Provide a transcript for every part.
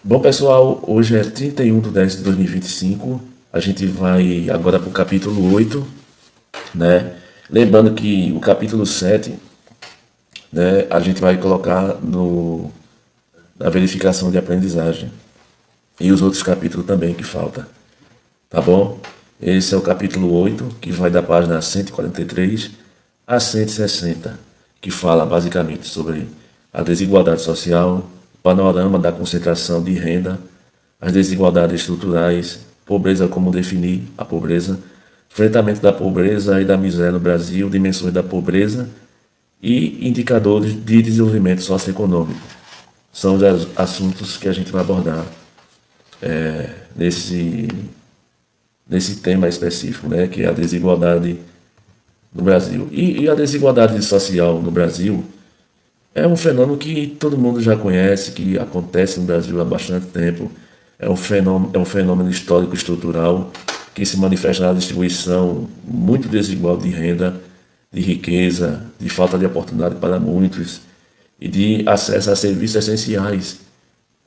Bom, pessoal, hoje é 31/10/2025. A gente vai agora para o capítulo 8, né? Lembrando que o capítulo 7, né, a gente vai colocar na verificação de aprendizagem. E os outros capítulos também que falta, tá bom? Esse é o capítulo 8, que vai da página 143 a 160, que fala basicamente sobre a desigualdade social, panorama da concentração de renda, as desigualdades estruturais, pobreza, como definir a pobreza, enfrentamento da pobreza e da miséria no Brasil, dimensões da pobreza e indicadores de desenvolvimento socioeconômico. São os assuntos que a gente vai abordar nesse tema específico, né, que é a desigualdade no Brasil. E a desigualdade social no Brasil é um fenômeno que todo mundo já conhece, que acontece no Brasil há bastante tempo. É um fenômeno histórico estrutural que se manifesta na distribuição muito desigual de renda, de riqueza, de falta de oportunidade para muitos e de acesso a serviços essenciais,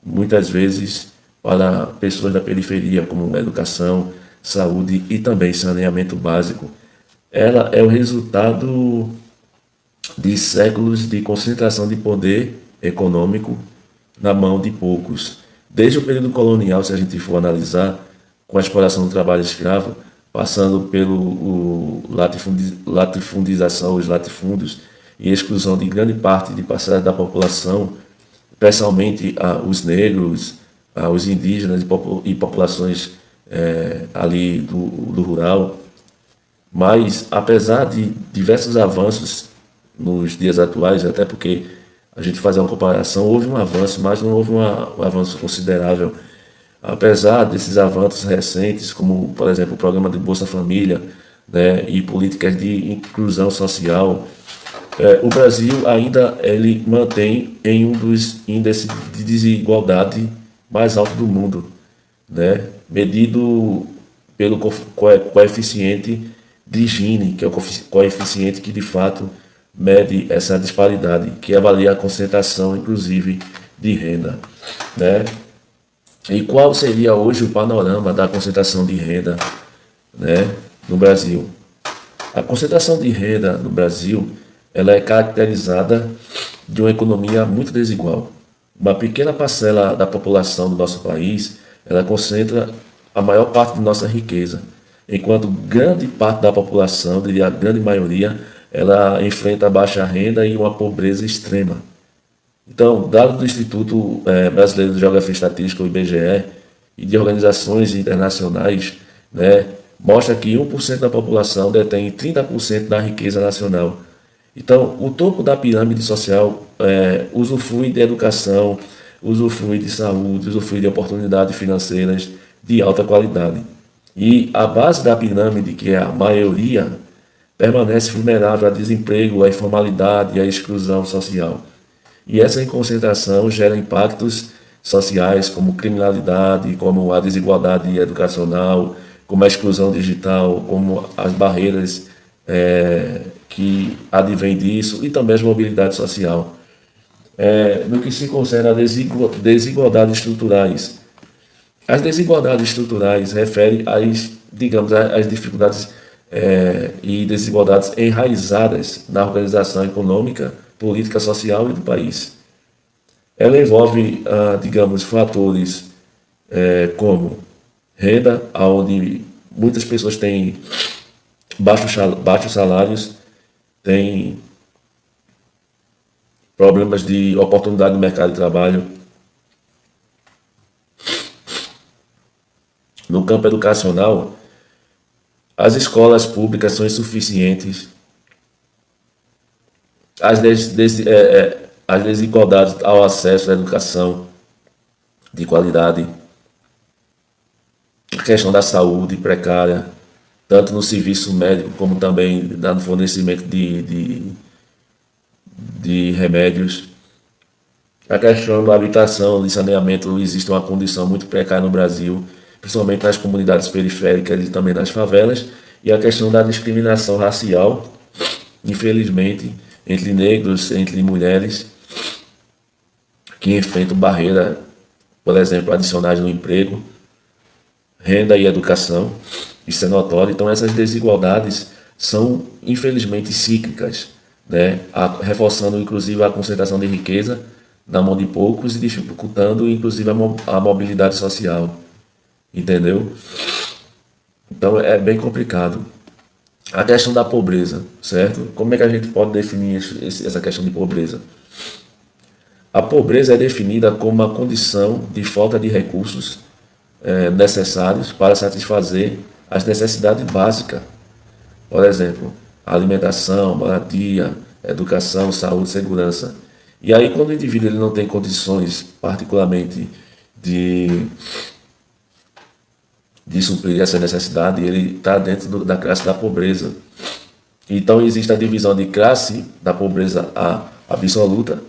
muitas vezes para pessoas da periferia, como educação, saúde e também saneamento básico. Ela é o resultado de séculos de concentração de poder econômico na mão de poucos. Desde o período colonial, se a gente for analisar, com a exploração do trabalho escravo, passando pelo latifundização, os latifúndios, e exclusão de grande parte de parcela da população, especialmente os negros, os indígenas e populações ali do rural. Mas, apesar de diversos avanços nos dias atuais, até porque a gente faz uma comparação, houve um avanço, mas não houve um avanço considerável. Apesar desses avanços recentes, como, por exemplo, o programa de Bolsa Família, né, e políticas de inclusão social, o Brasil ainda ele mantém em um dos índices de desigualdade mais alto do mundo, né, medido pelo coeficiente de Gini, que é o coeficiente que de fato mede essa disparidade, que avalia a concentração, inclusive, de renda, né? E qual seria hoje o panorama da concentração de renda, né, no Brasil? A concentração de renda no Brasil, ela é caracterizada de uma economia muito desigual. Uma pequena parcela da população do nosso país, ela concentra a maior parte de nossa riqueza, enquanto grande parte da população, diria a grande maioria, ela enfrenta baixa renda e uma pobreza extrema. Então, dados do Instituto Brasileiro de Geografia e Estatística, o IBGE, e de organizações internacionais, né, mostra que 1% da população detém 30% da riqueza nacional. Então, o topo da pirâmide social usufrui de educação, usufrui de saúde, usufrui de oportunidades financeiras de alta qualidade. E a base da pirâmide, que é a maioria, permanece vulnerável a desemprego, à informalidade e à exclusão social. E essa concentração gera impactos sociais como criminalidade, como a desigualdade educacional, como a exclusão digital, como as barreiras que advêm disso e também a mobilidade social. No que se concerne a desigualdades estruturais, as desigualdades estruturais referem digamos, às dificuldades e desigualdades enraizadas na organização econômica, política, social e do país. Ela envolve, digamos, fatores como renda, onde muitas pessoas têm baixos salários, têm problemas de oportunidade no mercado de trabalho. No campo educacional, as escolas públicas são insuficientes, as desigualdades ao acesso à educação de qualidade, a questão da saúde precária, tanto no serviço médico como também no fornecimento de remédios. A questão da habitação, de saneamento, existe uma condição muito precária no Brasil, principalmente nas comunidades periféricas e também nas favelas, e a questão da discriminação racial, infelizmente, entre negros, entre mulheres, que enfrentam barreira por exemplo, adicionais no emprego, renda e educação. Isso é notório. Então, essas desigualdades são, infelizmente, cíclicas, né? Reforçando, inclusive, a concentração de riqueza na mão de poucos e dificultando, inclusive, a mobilidade social. Entendeu? Então, é bem complicado. A questão da pobreza, certo? Como é que a gente pode definir essa questão de pobreza? A pobreza é definida como uma condição de falta de recursos necessários para satisfazer as necessidades básicas. Por exemplo, alimentação, moradia, educação, saúde, segurança. E aí, quando o indivíduo ele não tem condições, particularmente, de, de suprir essa necessidade, ele está dentro da classe da pobreza. Então, existe a divisão de classe da pobreza absoluta.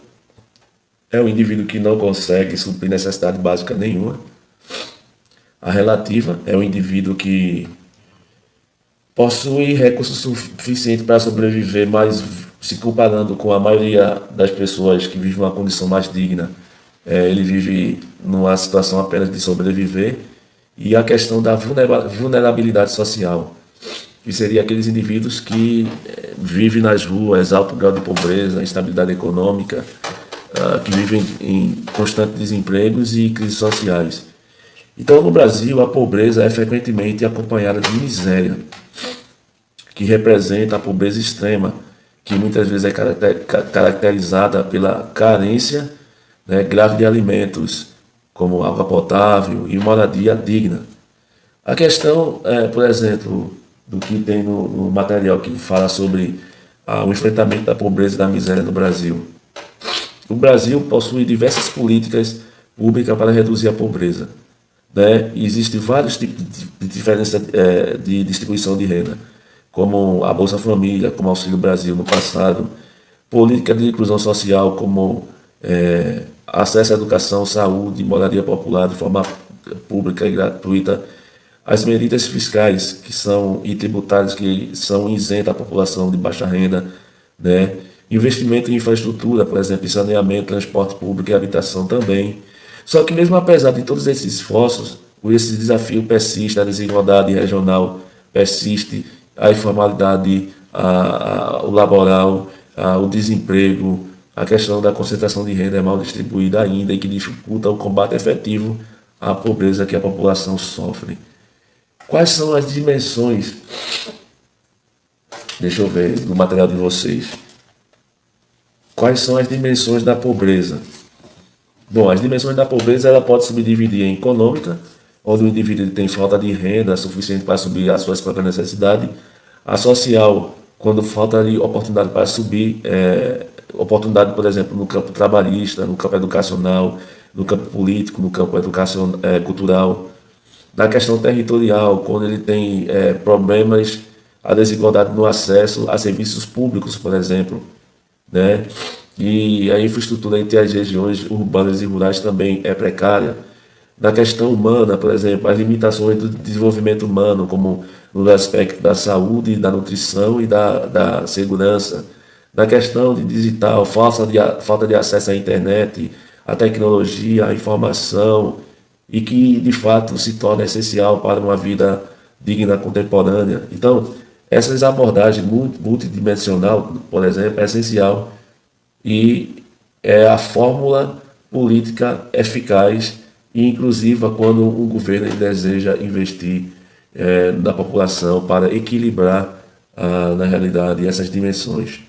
É o indivíduo que não consegue suprir necessidade básica nenhuma. A relativa é o indivíduo que possui recursos suficientes para sobreviver, mas se comparando com a maioria das pessoas que vivem uma condição mais digna, ele vive numa situação apenas de sobreviver. E a questão da vulnerabilidade social, que seria aqueles indivíduos que vivem nas ruas, alto grau de pobreza, instabilidade econômica, que vivem em constantes desempregos e crises sociais. Então, no Brasil, a pobreza é frequentemente acompanhada de miséria, que representa a pobreza extrema, que muitas vezes é caracterizada pela carência, né, grave de alimentos, como água potável e moradia digna. A questão, por exemplo, do que tem no material que fala sobre o enfrentamento da pobreza e da miséria no Brasil. O Brasil possui diversas políticas públicas para reduzir a pobreza, né? Existem vários tipos de diferença de distribuição de renda, como a Bolsa Família, como Auxílio Brasil no passado, política de inclusão social, como acesso à educação, saúde, moradia popular de forma pública e gratuita, as medidas fiscais e tributárias que são isentas à população de baixa renda, né? Investimento em infraestrutura, por exemplo, em saneamento, transporte público e habitação também. Só que mesmo apesar de todos esses esforços, esse desafio persiste, a desigualdade regional persiste, a informalidade, o laboral, o desemprego, a questão da concentração de renda é mal distribuída ainda e que dificulta o combate efetivo à pobreza que a população sofre. Quais são as dimensões? Deixa eu ver no material de vocês. Quais são as dimensões da pobreza? Bom, as dimensões da pobreza ela pode subdividir em econômica, onde o indivíduo tem falta de renda suficiente para subir as suas próprias necessidades. A social, quando falta ali oportunidade para subir, oportunidade, por exemplo, no campo trabalhista, no campo educacional, no campo político, no campo cultural. Na questão territorial, quando ele tem problemas, a desigualdade no acesso a serviços públicos, por exemplo, né? E a infraestrutura entre as regiões urbanas e rurais também é precária. Na questão humana, por exemplo, as limitações do desenvolvimento humano, como no aspecto da saúde, da nutrição e da segurança. Na questão de digital, falta de acesso à internet, à tecnologia, à informação, e que de fato se torna essencial para uma vida digna contemporânea. Então, essas abordagens multidimensional, por exemplo, é essencial e é a fórmula política eficaz e inclusiva quando um governo deseja investir na população para equilibrar, na realidade, essas dimensões.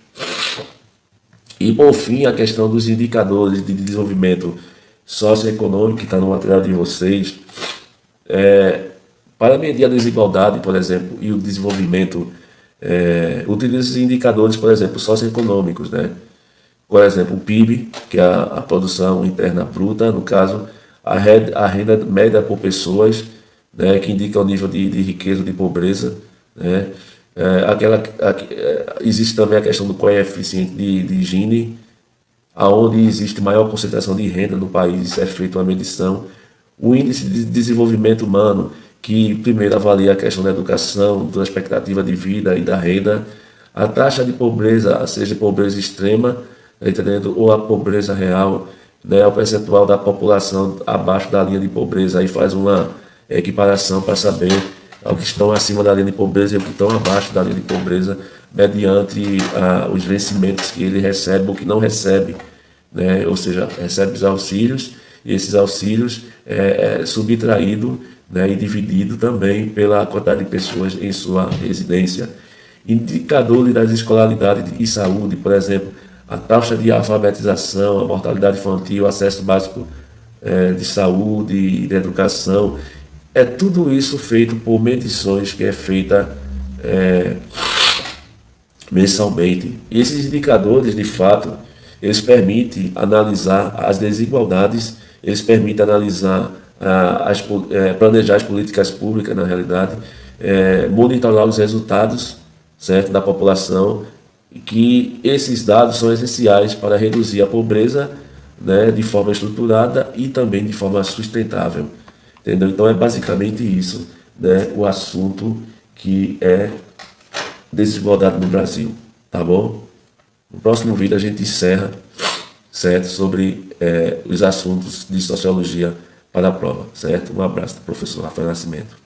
E, por fim, a questão dos indicadores de desenvolvimento socioeconômico, que está no material de vocês. Para medir a desigualdade, por exemplo, e o desenvolvimento, utiliza indicadores, por exemplo, socioeconômicos, né? Por exemplo, o PIB, que é a produção interna bruta, no caso, a renda média por pessoas, né, que indica o nível de riqueza, de pobreza, né? Existe também a questão do coeficiente de Gini, aonde existe maior concentração de renda no país, é feita uma medição. O índice de desenvolvimento humano, que primeiro avalia a questão da educação, da expectativa de vida e da renda, a taxa de pobreza, seja pobreza extrema, entendendo, ou a pobreza real, né, o percentual da população abaixo da linha de pobreza, aí faz uma equiparação para saber os que estão acima da linha de pobreza e os que estão abaixo da linha de pobreza, mediante os vencimentos que ele recebe ou que não recebe, né, ou seja, recebe os auxílios, e esses auxílios subtraído, né, e dividido também pela quantidade de pessoas em sua residência. Indicadores das escolaridades e saúde, por exemplo, a taxa de alfabetização, a mortalidade infantil, acesso básico de saúde e de educação, é tudo isso feito por medições que é feita mensalmente. E esses indicadores, de fato, eles permitem analisar as desigualdades, eles permitem analisar, planejar as políticas públicas, na realidade, monitorar os resultados, certo, da população, e que esses dados são essenciais para reduzir a pobreza, né, de forma estruturada e também de forma sustentável. Entendeu? Então é basicamente isso, né, o assunto que é desigualdade no Brasil, tá bom? No próximo vídeo a gente encerra, certo, sobre os assuntos de sociologia para a prova, certo? Um abraço do professor Rafael Nascimento.